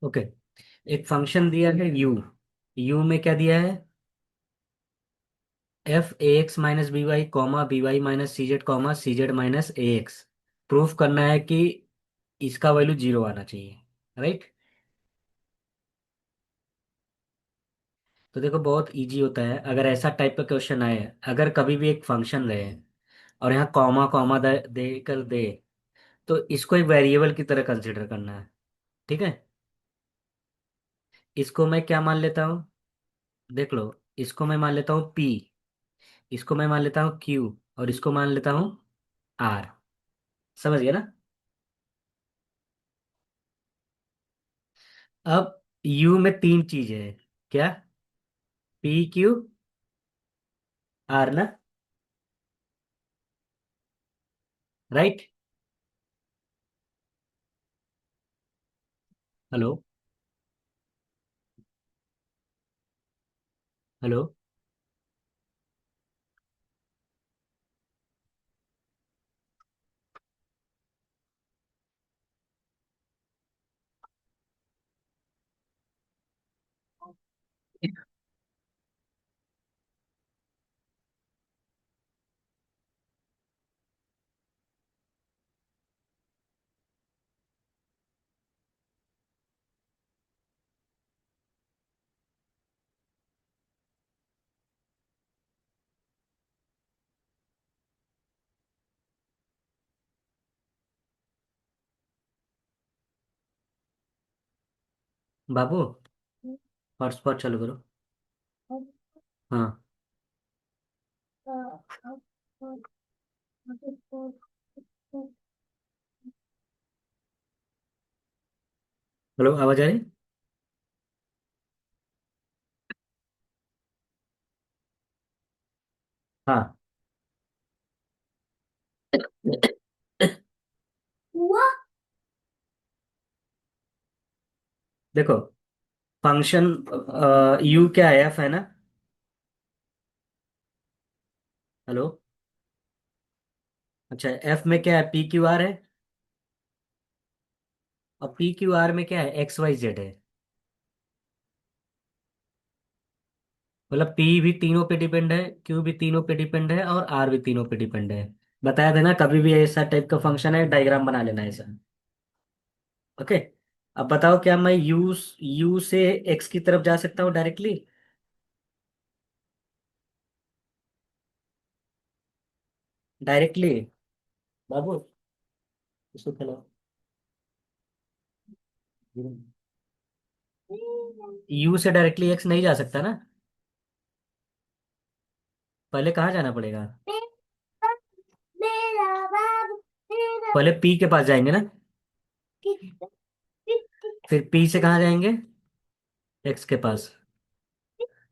Okay. एक function दिया है यू। यू में क्या दिया है? F A X minus B Y comma B Y minus C Z comma C Z minus A X. Proof करना है कि इसका वैल्यू जीरो आना चाहिए। राइट। तो देखो बहुत इजी होता है अगर ऐसा टाइप का क्वेश्चन आए। अगर कभी भी एक फंक्शन रहे और यहाँ कॉमा कॉमा दे कर दे, तो इसको एक वेरिएबल की तरह कंसिडर करना है। ठीक है। इसको मैं क्या मान लेता हूँ? देख लो। इसको मैं मान लेता हूँ पी, इसको मैं मान लेता हूँ क्यू, और इसको मान लेता हूँ आर। समझ गया ना? अब यू में तीन चीजें हैं। क्या? पी क्यू आर ना। राइट। हेलो। हेलो। बाबू, हॉटस्पॉट चालू करो। हाँ। हेलो, आवाज आ रही? हाँ। देखो फंक्शन यू क्या है? एफ है ना। हेलो। अच्छा, एफ में क्या है? पी क्यू आर है। और पी क्यू आर में क्या है? एक्स वाई जेड है। मतलब पी भी तीनों पे डिपेंड है, क्यू भी तीनों पे डिपेंड है, और आर भी तीनों पे डिपेंड है। बताया था ना, कभी भी ऐसा टाइप का फंक्शन है डायग्राम बना लेना ऐसा। ओके। अब बताओ, क्या मैं यू यू से एक्स की तरफ जा सकता हूँ डायरेक्टली? डायरेक्टली। बाबू, इसको खिलाओ। यू से डायरेक्टली एक्स नहीं जा सकता ना। पहले कहाँ जाना पड़ेगा? पहले पी के पास जाएंगे ना। फिर पी से कहाँ जाएंगे? एक्स के पास।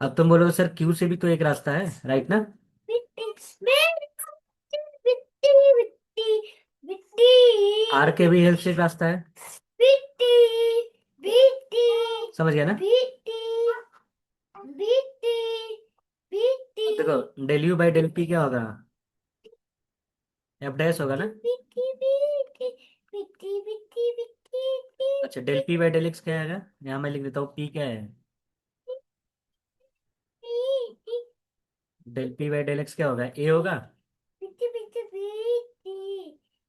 अब तुम बोलो सर क्यू से भी तो एक रास्ता है, राइट ना? आर के भी हेल्प से एक रास्ता है। समझ गया ना? अब देखो del you by del P क्या होगा? एफ डैश होगा ना। अच्छा, del P by del x क्या आएगा? यहाँ मैं लिख देता हूँ पी क्या है। Del P by del x क्या होगा? ए होगा।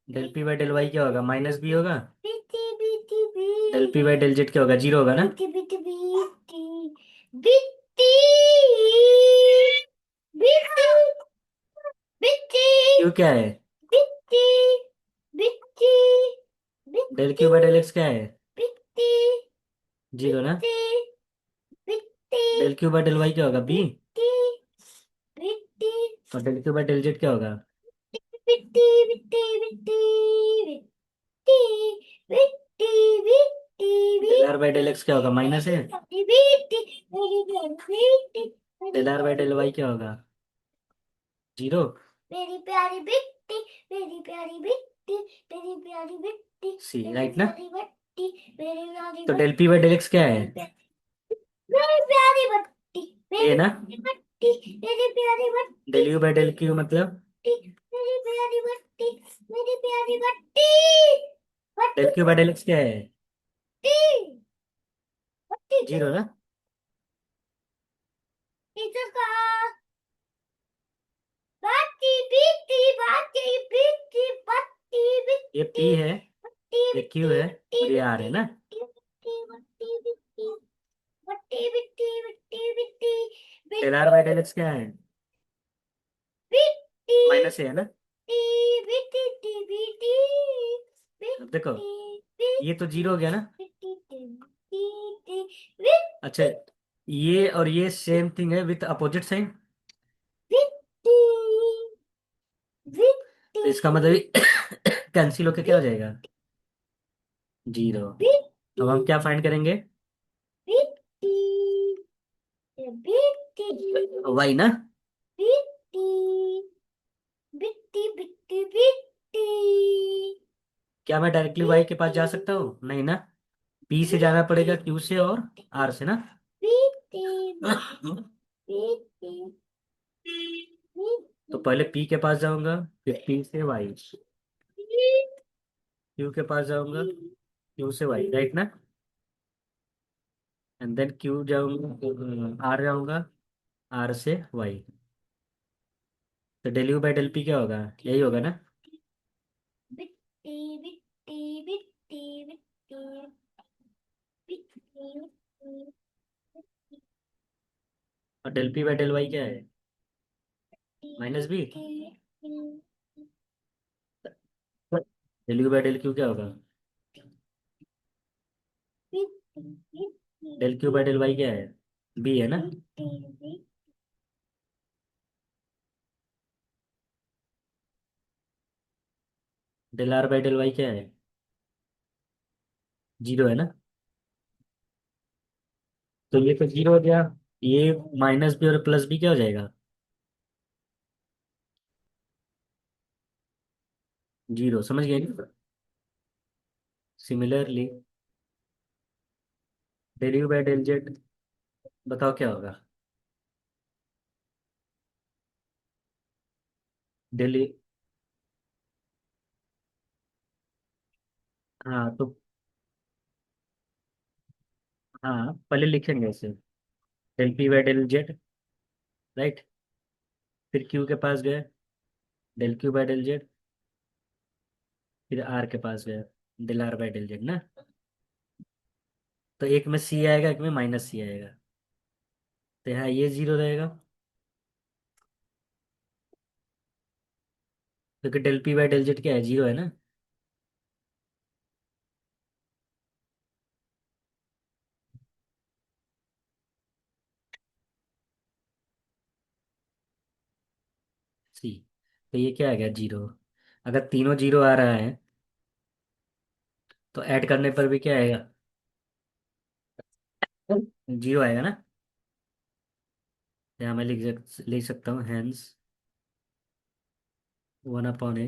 Del P by del Y क्या होगा? माइनस बी होगा। Del P by del Z क्या होगा? जीरो होगा ना। क्यू क्या है? Del Q by del x क्या है? जीरो ना। Del Q by del Y क्या होगा? बी। और del Q by del Z क्या होगा? Del are by del x क्या होगा? माइनस है। Del are by del Y क्या होगा? जीरो। मेरी प्यारी बिट्टी, मेरी प्यारी बिट्टी, मेरी प्यारी बिट्टी, सी राइट ना। मेरी प्यारी तो del P by del x क्या है? मेरी प्यारी बट्टी, ये ना। बट्टी, मेरी प्यारी बट्टी, del you by del q मतलब मेरी प्यारी बट्टी, मेरी प्यारी बट्टी, del Q by del x क्या है? जीरो ना। ये पी है, ये क्यू है, और ये आर है ना। Del are by del x क्या है? माइनस है ना। अब देखो, ये तो जीरो हो गया ना। अच्छा, ये और ये सेम थिंग है विथ अपोजिट साइन। तो इसका मतलब कैंसिल होके क्या हो जाएगा? जीरो। अब हम क्या फाइंड करेंगे? वाई ना। क्या मैं डायरेक्टली वाई के पास जा सकता हूँ? नहीं ना। पी से जाना पड़ेगा क्यू से और आर से ना। तो पहले पी के पास जाऊंगा, फिर पी से वाई, क्यू के पास जाऊंगा, क्यू से वाई, राइट ना। एंड देन क्यू जाऊंगा, आर जाऊंगा, आर से वाई। तो del you by del P क्या होगा? यही होगा ना। और del P by del Y क्या है? Minus B. Del you by del Q क्या होगा? Del Q by del Y क्या है? बी है ना। Del are by del Y क्या है? जीरो है ना। तो ये तो जीरो हो गया। ये माइनस बी और प्लस बी क्या हो जाएगा? जीरो, समझ गए ना। Similarly del you by del Z, बताओ क्या होगा? डेल, हाँ तो, हाँ पहले लिखेंगे इसे। Del P by del Z, right. फिर क्यू के पास गए, del Q by del Z. फिर आर के पास गए, del are by del Z ना। तो एक में सी आएगा, एक में माइनस सी आएगा। तो यहाँ ये जीरो रहेगा, क्योंकि del P by del Z क्या है? जीरो है ना। सी। तो ये क्या आ गया? जीरो। अगर तीनों जीरो आ रहा है तो ऐड करने पर भी क्या आएगा? जीरो आएगा ना। यहाँ मैं लिख सकता हूँ hence one upon a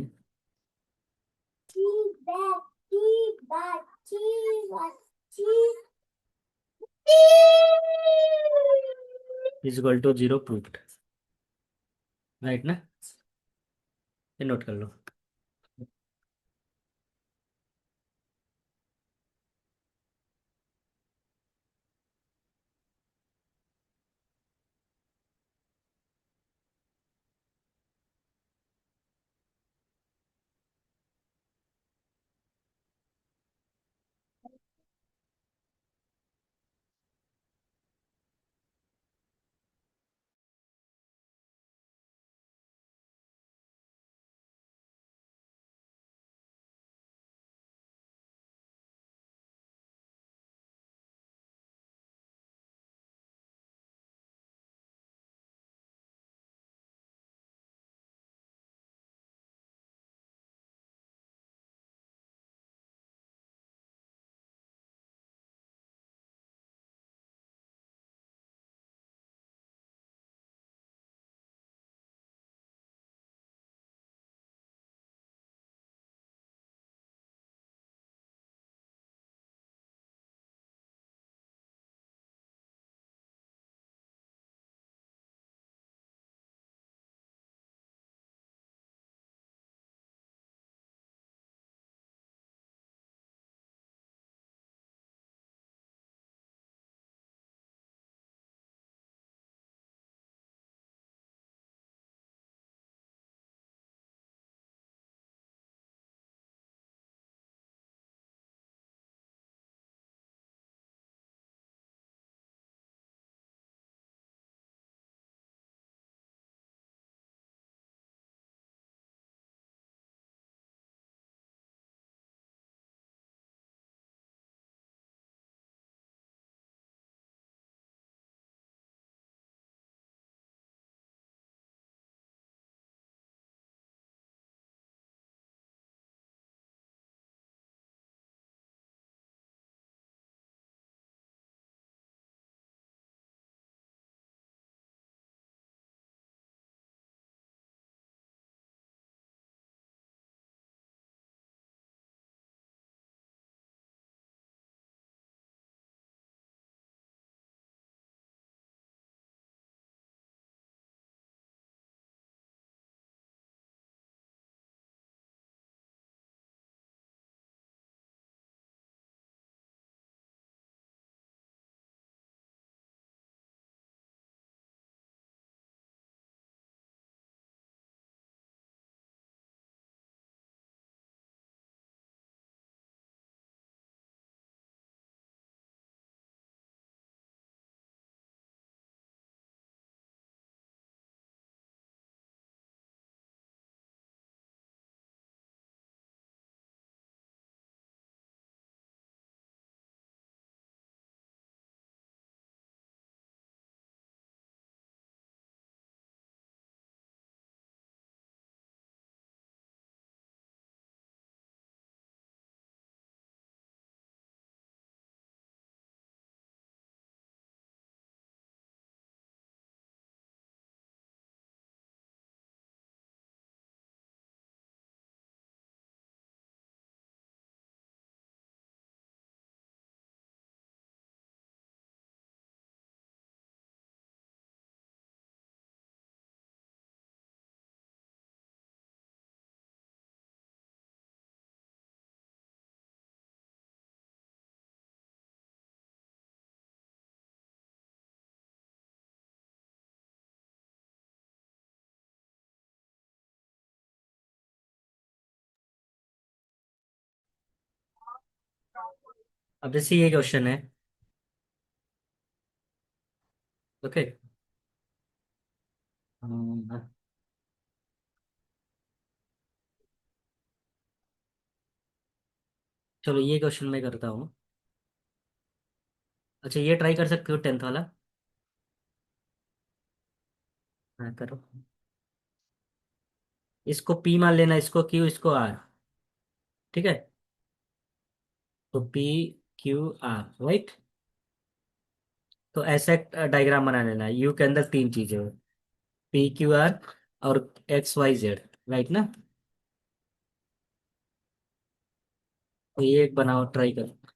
is equal to zero proved, right ना। ये नोट कर लो। अब जैसे ये क्वेश्चन है। ओके। चलो ये क्वेश्चन मैं करता हूँ। अच्छा ये ट्राई कर सकते हो 10th वाला। हाँ करो। इसको पी मान लेना, इसको क्यू, इसको आर। ठीक है। तो पी क्यू आर, राइट। तो ऐसा एक डायग्राम बना लेना, यू के अंदर तीन चीजें हो, पी क्यू आर और एक्स वाई जेड, राइट ना। तो ये एक बनाओ, ट्राई करो।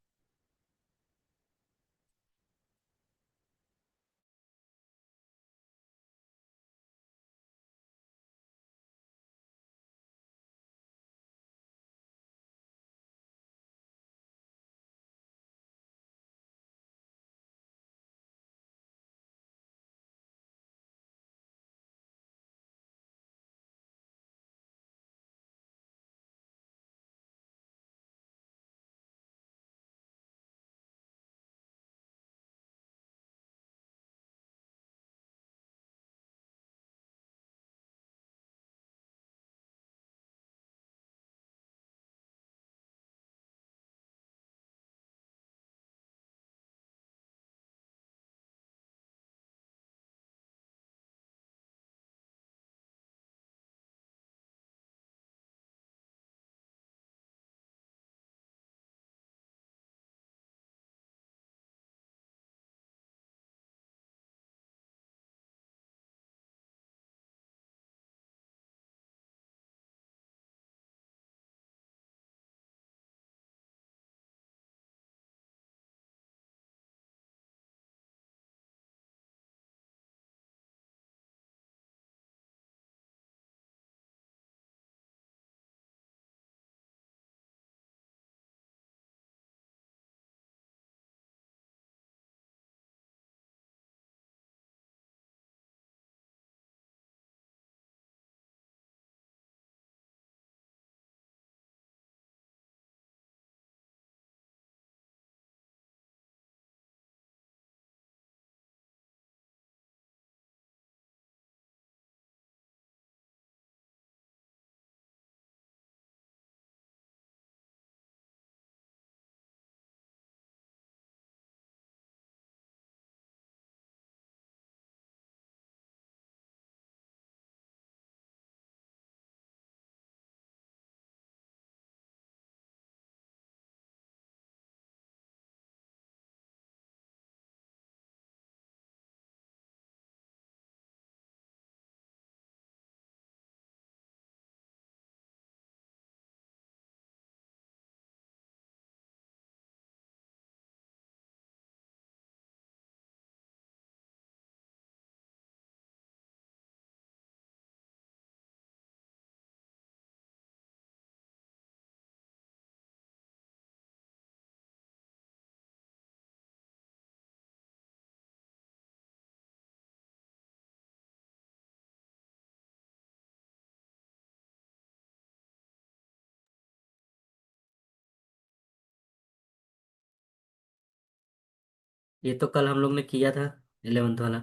ये तो कल हम लोग ने किया था, 11th वाला।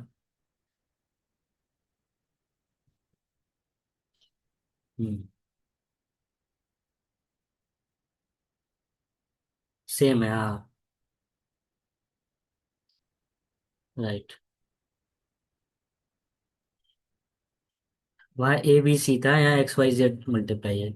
हम्म। सेम है, हाँ। राइट। वहाँ ए बी सी था, यहाँ एक्स वाई जेड मल्टीप्लाई है।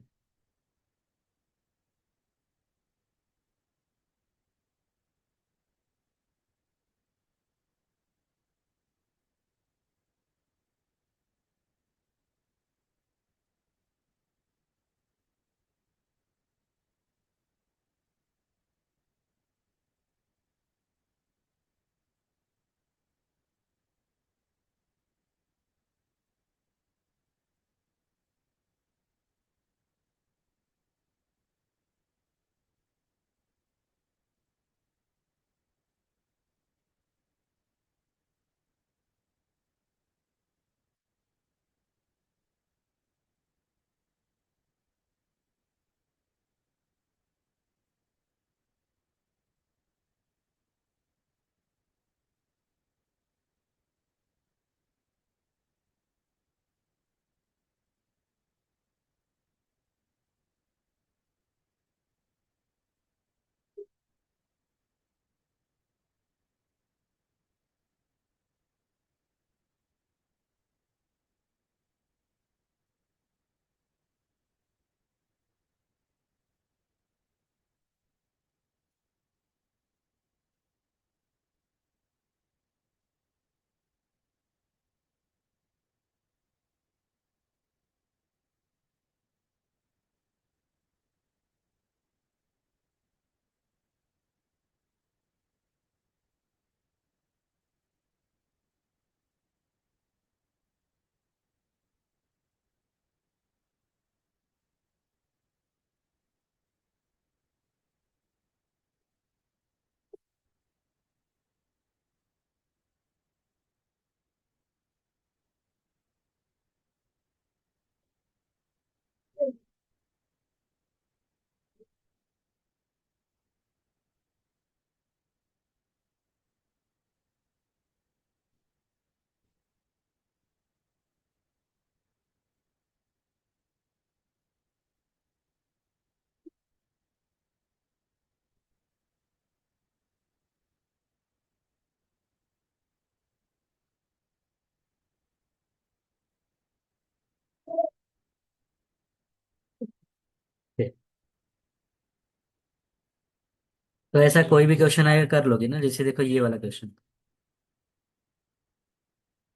तो ऐसा कोई भी क्वेश्चन आएगा कर लोगे ना, जैसे देखो ये वाला क्वेश्चन,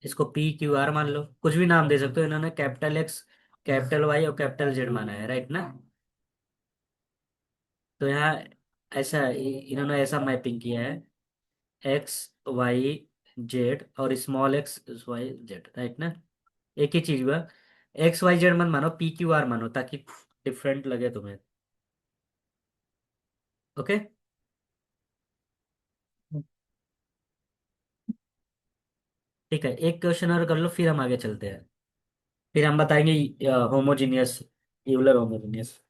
इसको पी क्यू आर मान लो, कुछ भी नाम दे सकते हो, इन्होंने कैपिटल एक्स, कैपिटल वाई और कैपिटल जेड माना है, राइट ना। तो यहाँ ऐसा इन्होंने ऐसा मैपिंग किया है, एक्स वाई जेड और small x y z, right ना। एक ही चीज हुआ, एक्स वाई जेड मत मानो, पी क्यू आर मानो, ताकि डिफरेंट लगे तुम्हें। ओके। ठीक है, एक क्वेश्चन और कर लो, फिर हम आगे चलते हैं, फिर हम बताएंगे होमोजीनियस, यूलर होमोजीनियस।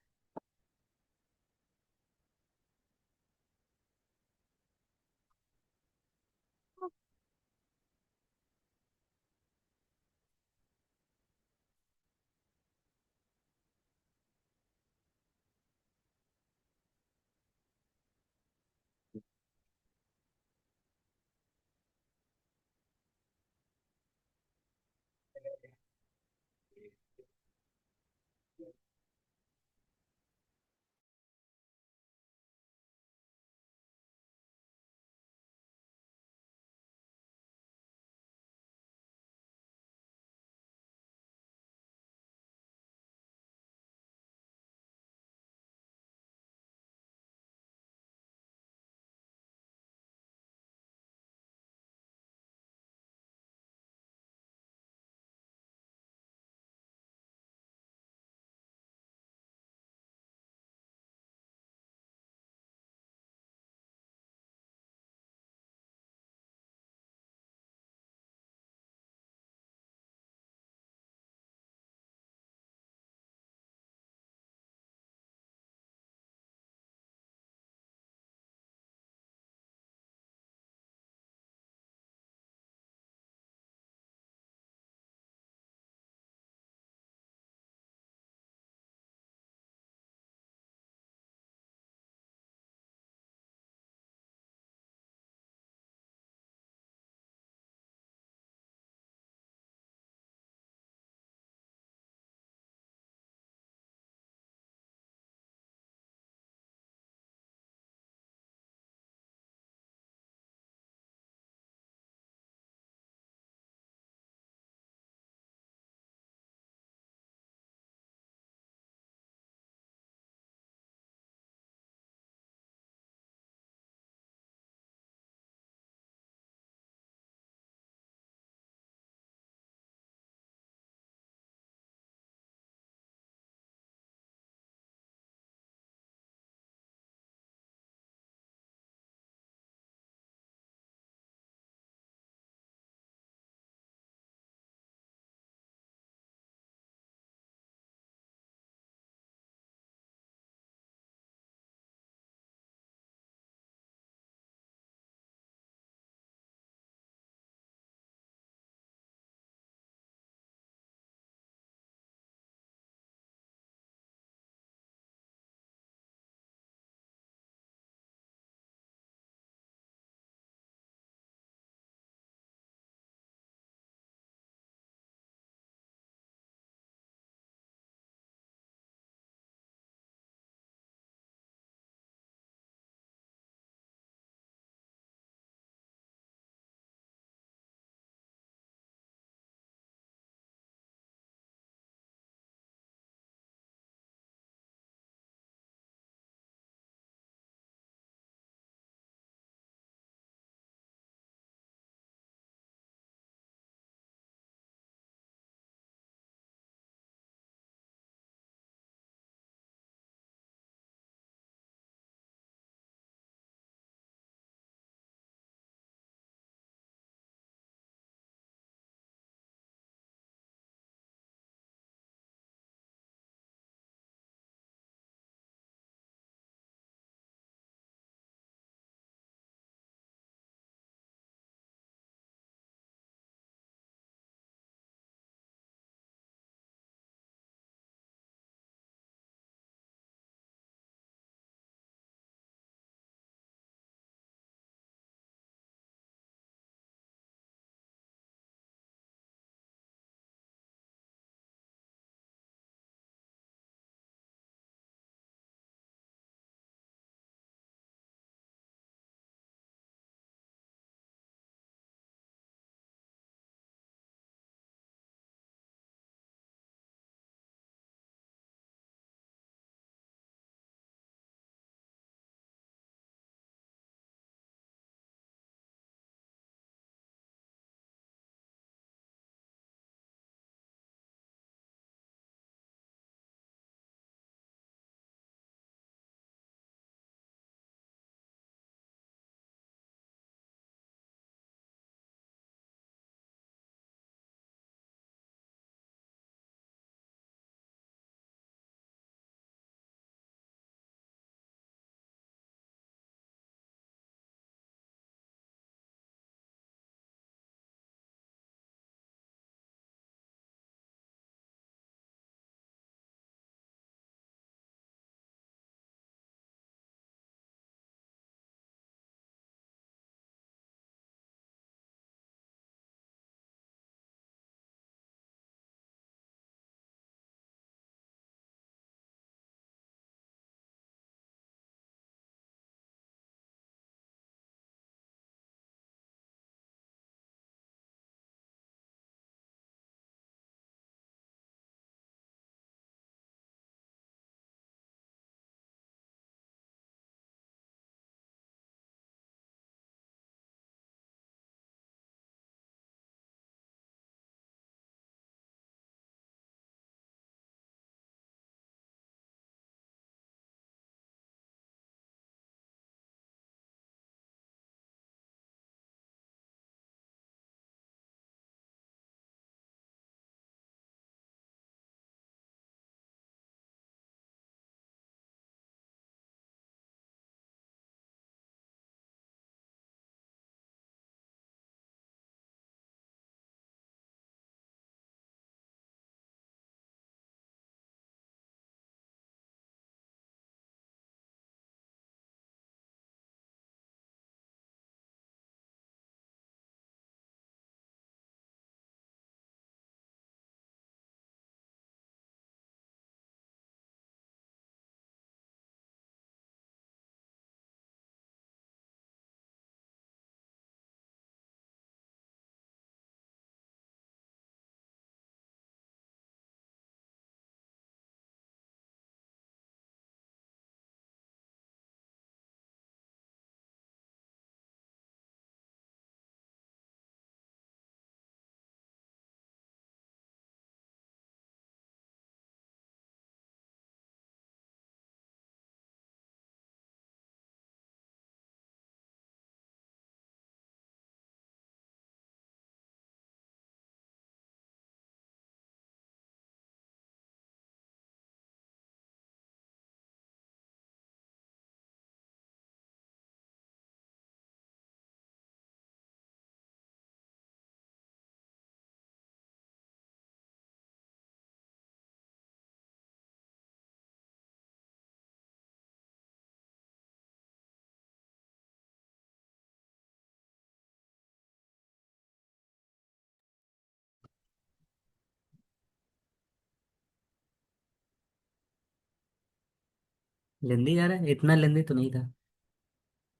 लेंदी जा रहा है, इतना लेंदी तो नहीं था।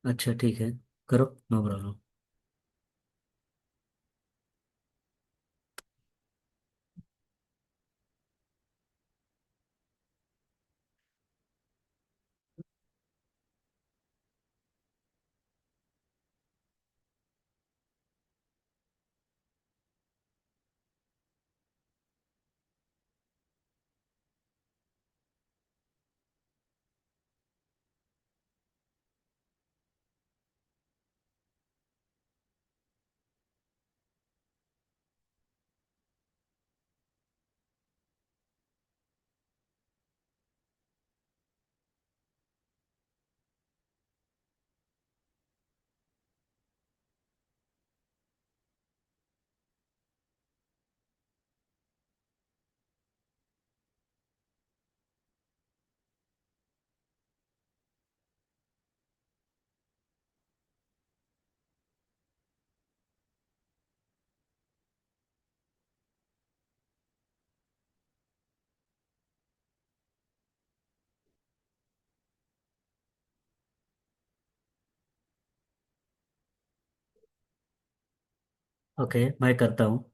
अच्छा ठीक है, करो, नो प्रॉब्लम। ओके, मैं करता हूँ।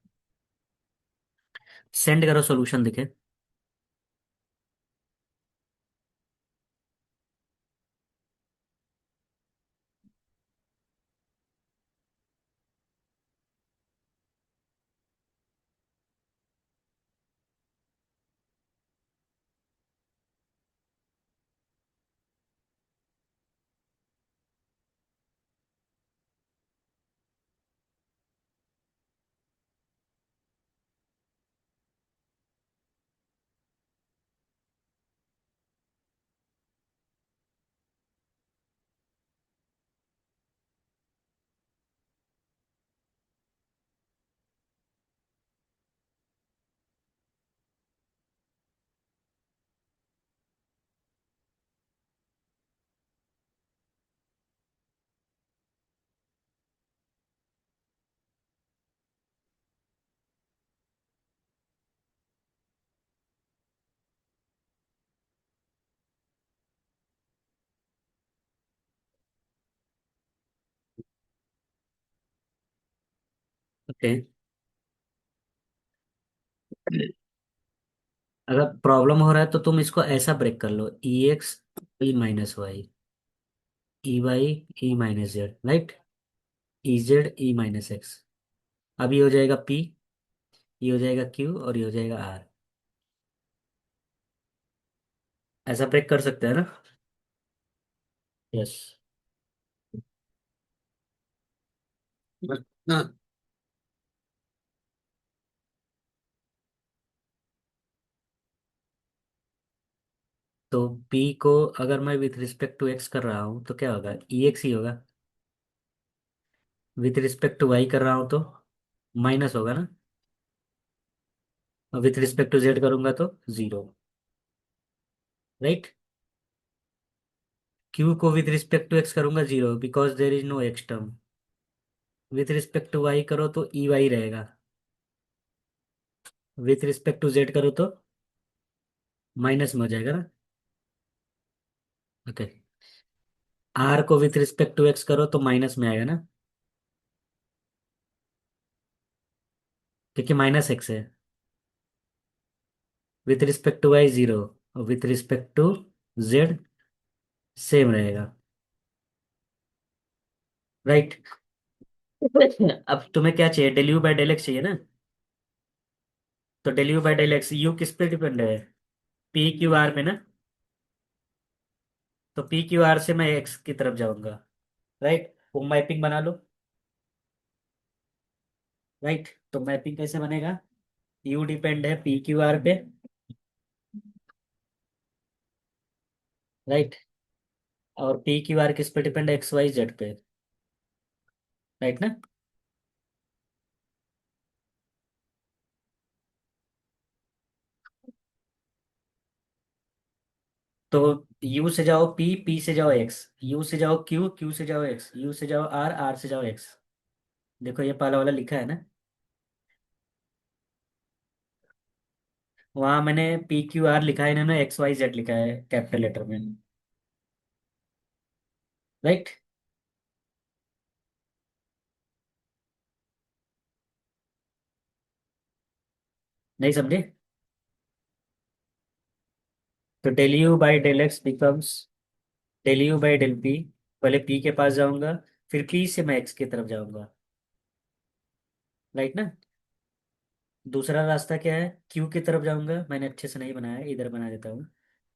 सेंड करो, सॉल्यूशन दिखे। ओके, अगर प्रॉब्लम हो रहा है तो तुम इसको ऐसा ब्रेक कर लो, e x e minus y, e y e minus z, right. E z e minus x. अब ये हो जाएगा पी, ये हो जाएगा क्यू, और ये हो जाएगा आर। ऐसा ब्रेक कर सकते हैं ना? यस। हाँ। तो p को अगर मैं विथ रिस्पेक्ट टू x कर रहा हूँ तो क्या होगा, ई एक्स ही होगा। विथ रिस्पेक्ट टू y कर रहा हूँ तो माइनस होगा ना। और विथ रिस्पेक्ट टू z करूंगा तो जीरो, राइट। q को विथ रिस्पेक्ट टू x करूंगा zero, because there is no x term. With respect to y करो तो ई वाई रहेगा। विथ रिस्पेक्ट टू z करो तो माइनस में हो जाएगा ना। ओके। r को विथ रिस्पेक्ट टू x करो तो माइनस में आएगा ना, क्योंकि माइनस x है। With respect to y zero, और with respect to z same रहेगा, राइट। अब तुम्हें क्या चाहिए, del u by del x चाहिए ना। तो del u by del x, u किस पे डिपेंड है, पी क्यू आर पे ना। तो पी क्यू आर से मैं एक्स की तरफ जाऊंगा, राइट। वो मैपिंग बना लो, राइट। तो मैपिंग कैसे बनेगा, यू डिपेंड है पी क्यू आर पे, राइट। और पी क्यू आर किस पे डिपेंड है, एक्स वाई जेड पे, राइट ना। तो यू से जाओ पी, पी से जाओ एक्स, यू से जाओ क्यू, क्यू से जाओ एक्स, यू से जाओ आर, आर से जाओ एक्स। देखो ये पहला वाला लिखा है ना। वहां मैंने पी क्यू आर लिखा है, इन्होंने एक्स वाई जेड लिखा है कैपिटल लेटर में। राइट। नहीं समझे? तो del you by del x becomes del you by del p. पहले पी के पास जाऊंगा, फिर पी से मैं एक्स की तरफ जाऊंगा। राइट ना? दूसरा रास्ता क्या है? क्यू की तरफ जाऊंगा, मैंने अच्छे से नहीं बनाया, इधर बना देता हूँ।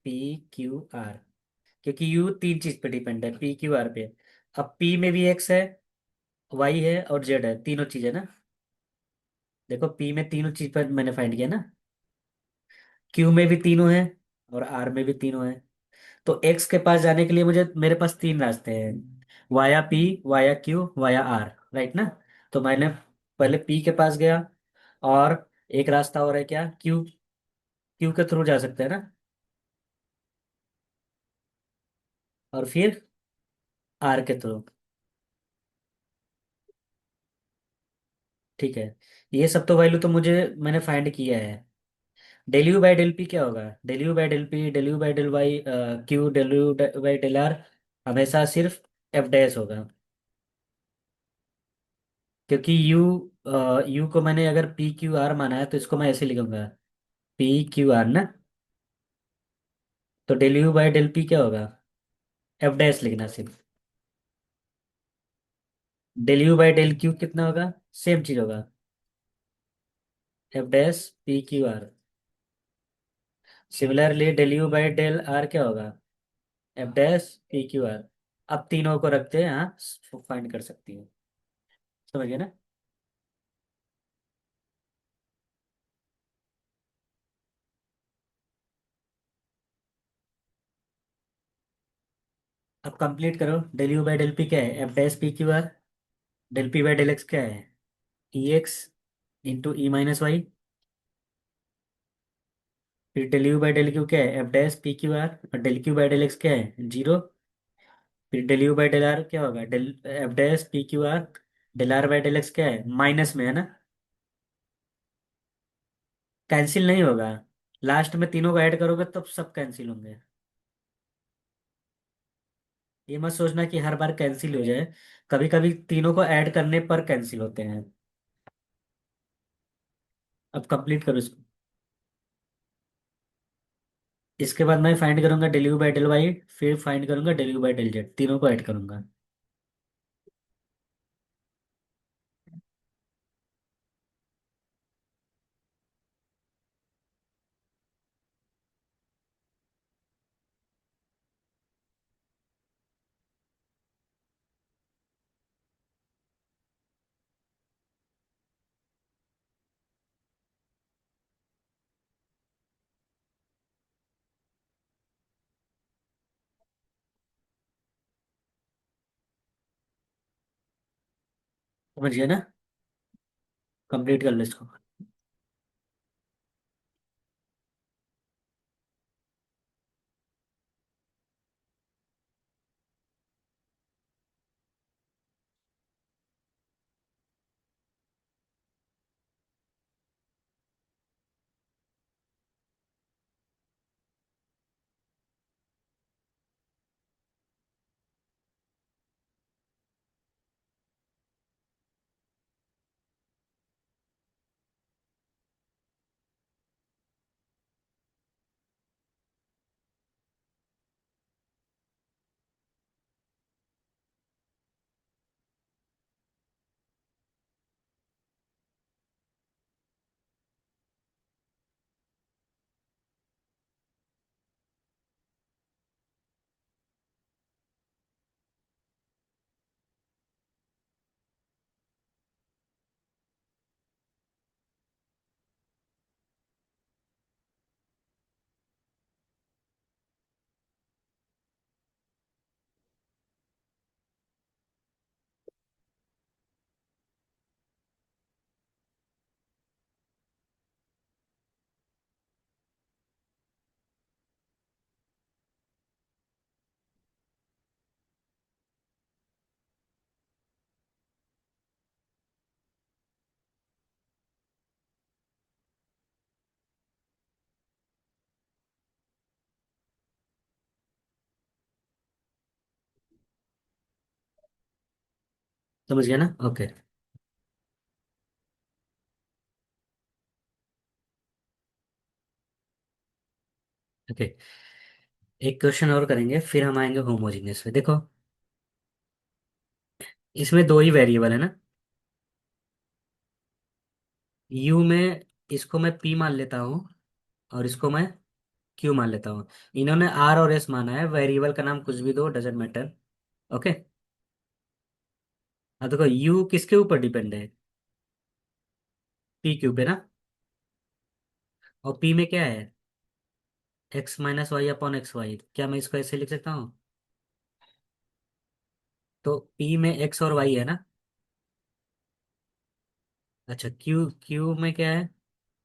P q are. क्योंकि यू तीन चीज पे डिपेंड है, पी क्यू आर पे। अब पी में भी एक्स है, वाई है और जेड है, तीनों चीज है ना। देखो पी में तीनों चीज पर मैंने फाइंड किया ना। क्यू में भी तीनों है और आर में भी तीनों है। तो एक्स के पास जाने के लिए मुझे, मेरे पास तीन रास्ते हैं। Via p, via q, via r. Right ना? तो मैंने पहले पी के पास गया, और एक रास्ता और है क्या, क्यू। क्यू के थ्रू जा सकते हैं ना, और फिर आर के थ्रू। ठीक है। ये सब तो वैल्यू तो मुझे, मैंने फाइंड किया है। Del you by del P क्या होगा? Del you by del p, del you by del y, q del you by del r हमेशा सिर्फ एफ डैश होगा। क्योंकि यू को मैंने अगर पी क्यू आर माना है, तो इसको मैं ऐसे लिखूंगा, पी क्यू आर ना। तो del you by del P क्या होगा? एफ डैश लिखना सिर्फ। Del you by del q कितना होगा? सेम चीज होगा, F dash p q r. Similarly del you by del r क्या होगा? F dash p q r. अब तीनों को रखते हैं, हाँ फाइंड कर सकती है। समझ गए ना? अब कंप्लीट करो। Del you by del P क्या है? F dash p q r. Del P by del x क्या है? E x into e minus y. फिर del you by del Q क्या है? F dash p q r. और del Q by del x क्या है? Zero. फिर del you by del r क्या होगा? Del f dash p q r. Del are by del x क्या है? माइनस में है ना। कैंसिल नहीं होगा। लास्ट में तीनों को ऐड करोगे तब सब कैंसिल होंगे। ये मत सोचना कि हर बार कैंसिल हो जाए, कभी कभी तीनों को ऐड करने पर कैंसिल होते हैं। अब कंप्लीट करो इसको। इसके बाद मैं फाइंड करूंगा del you by del y, फिर फाइंड करूंगा del you by del z, तीनों को ऐड करूंगा। समझ गया ना? कंप्लीट कर लो इसको। समझ गया ना? ओके। ओके, एक क्वेश्चन और करेंगे फिर हम आएंगे होमोजीनियस पे। देखो, इसमें दो ही वेरिएबल है ना। यू में इसको मैं पी मान लेता हूँ और इसको मैं क्यू मान लेता हूँ। इन्होंने आर और एस माना है, वेरिएबल का नाम कुछ भी दो, डजेंट मैटर। ओके। अब देखो, यू किसके ऊपर डिपेंड है? पी क्यू पे ना। और पी में क्या है? X minus y upon x y. क्या मैं इसको ऐसे लिख सकता हूँ? तो पी में एक्स और वाई है ना। अच्छा, क्यू क्यू में क्या है?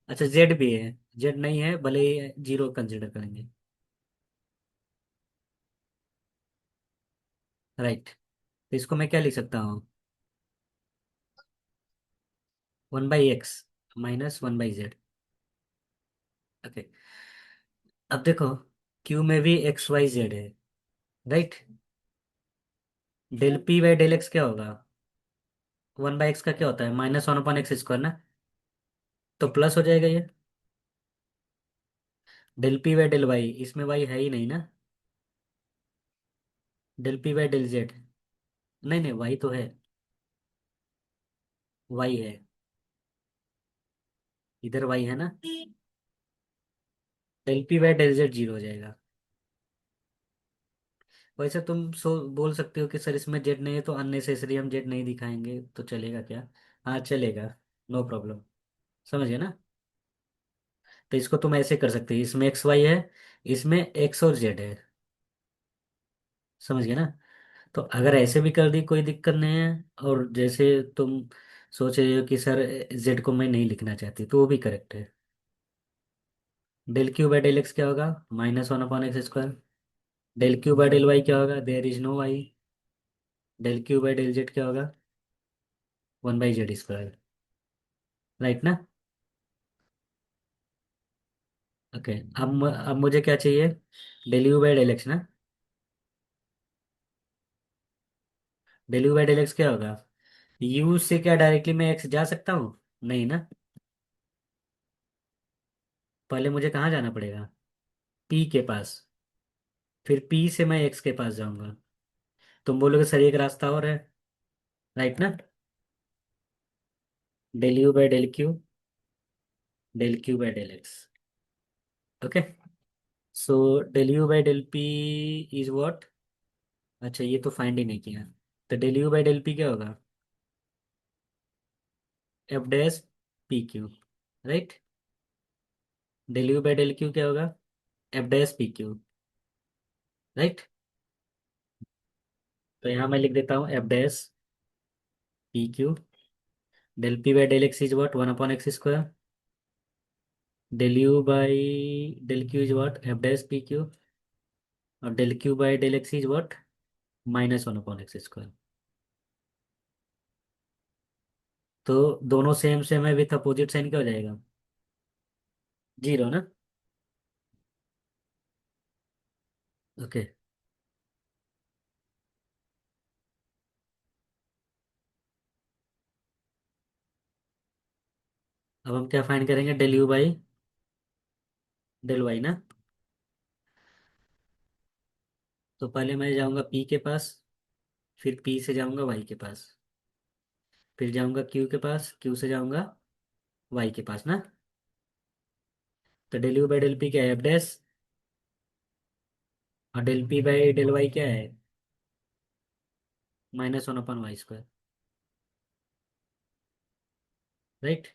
अच्छा, जेड भी है। जेड नहीं है, भले ही जीरो कंसिडर करेंगे। राइट। तो इसको मैं क्या लिख सकता हूँ? One by x minus one by z. Okay. अब देखो, क्यू में भी एक्स वाई जेड है। Right. Del P by del x क्या होगा? वन बाई एक्स का क्या होता है? Minus one upon x square ना। तो प्लस हो जाएगा ये। Del P by del y, इसमें वाई है ही नहीं ना। Del P by del z, नहीं नहीं, वाई तो है। वाई है, इधर वाई है ना। Del P by del z zero हो जाएगा। वैसे तुम बोल सकते हो कि सर इसमें जेड नहीं है तो अननेसेसरी हम जेड नहीं दिखाएंगे, तो चलेगा क्या? हाँ चलेगा, नो प्रॉब्लम। समझ गए ना? तो इसको तुम ऐसे कर सकते हो, इसमें एक्स वाई है, इसमें एक्स और जेड है। समझ गए ना? तो अगर ऐसे भी कर दी कोई दिक्कत नहीं है। और जैसे तुम सोच रहे हो कि सर जेड को मैं नहीं लिखना चाहती, तो वो भी करेक्ट है। Del Q by del x क्या होगा? Minus one upon x square. Del Q by del Y क्या होगा? There is no y. Del Q by del Z क्या होगा? One by z square. Right ना? ओके। अब मुझे क्या चाहिए? Del you by del x ना। Del you by del x क्या होगा? यू से क्या डायरेक्टली मैं एक्स जा सकता हूँ? नहीं ना। पहले मुझे कहाँ जाना पड़ेगा? पी के पास। फिर पी से मैं एक्स के पास जाऊंगा। तुम बोलोगे सर एक रास्ता और है। राइट ना? Del you by del q, del Q by del x. Okay. So del you by del p is what? अच्छा, ये तो फाइंड ही नहीं किया। तो del you by del P क्या होगा? F dash p q. Right. Del you by del Q क्या होगा? F dash p q. Right. तो यहाँ मैं लिख देता हूँ f dash p q. Del P by del x is what? One upon x square. Del you by del q is what? F dash p q. और del Q by del x is what? Minus one upon x square. तो दोनों same same है, with opposite sign क्या हो जाएगा? Zero ना। Okay. अब हम क्या फाइंड करेंगे? Del you by del y ना। तो पहले मैं जाऊंगा पी के पास, फिर पी से जाऊंगा वाई के पास, फिर जाऊंगा क्यू के पास, क्यू से जाऊंगा वाई के पास ना। तो del you by del P क्या है? F dash. और del P by del Y क्या है? Minus one upon y square. Right.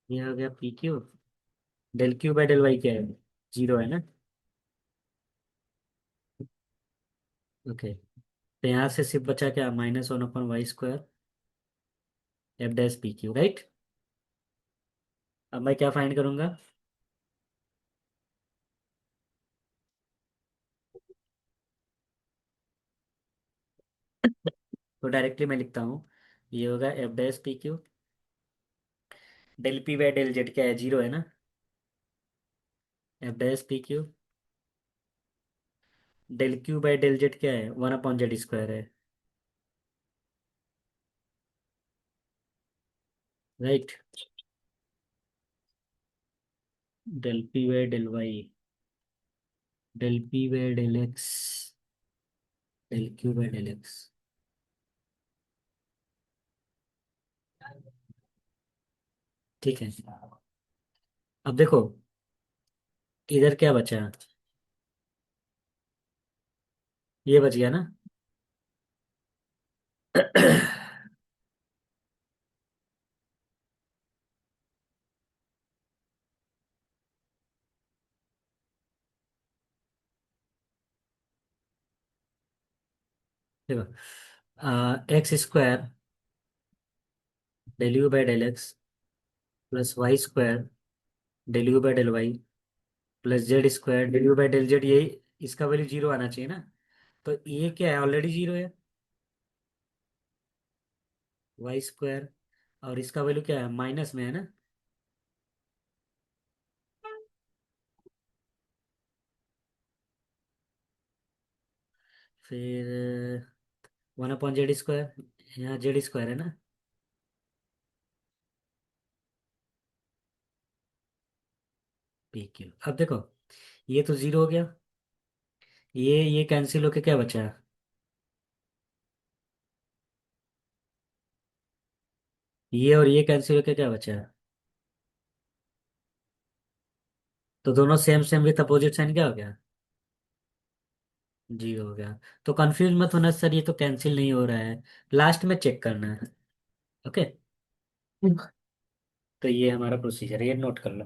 ये हो गया p q. Del Q by del Y क्या है? जीरो है ना। ओके। तो यहाँ से सिर्फ बचा क्या? Minus one upon y square f dash p q. Right. अब मैं क्या फाइंड करूंगा? तो डायरेक्टली मैं लिखता हूँ, ये होगा F dash p q. Del P by del Z क्या है? जीरो है ना। F dash p q. Del Q by del Z क्या है? वन अपॉन जेड स्क्वायर है। Right. Del p by del y, del p by del x, del q by del x. ठीक है। अब देखो, इधर क्या बचा? ये बच गया ना। देखो, x square del u by del x plus y square del u by del y plus z square del u by del z, ये इसका वैल्यू जीरो आना चाहिए ना। तो ये क्या है, ऑलरेडी जीरो है, वाई स्क्वायर। और इसका वैल्यू क्या है, माइनस में है ना। फिर वन अपॉन जेड स्क्वायर, यहाँ जेड स्क्वायर है ना। P Q. अब देखो, ये तो जीरो हो गया, ये कैंसिल होके क्या बचा? ये और ये कैंसिल होके क्या बचा? तो दोनों same same with opposite sign क्या हो गया? जीरो हो गया। तो कंफ्यूज मत होना सर, ये तो कैंसिल नहीं हो रहा है, लास्ट में चेक करना है। ओके। तो ये हमारा प्रोसीजर है, ये नोट कर लो।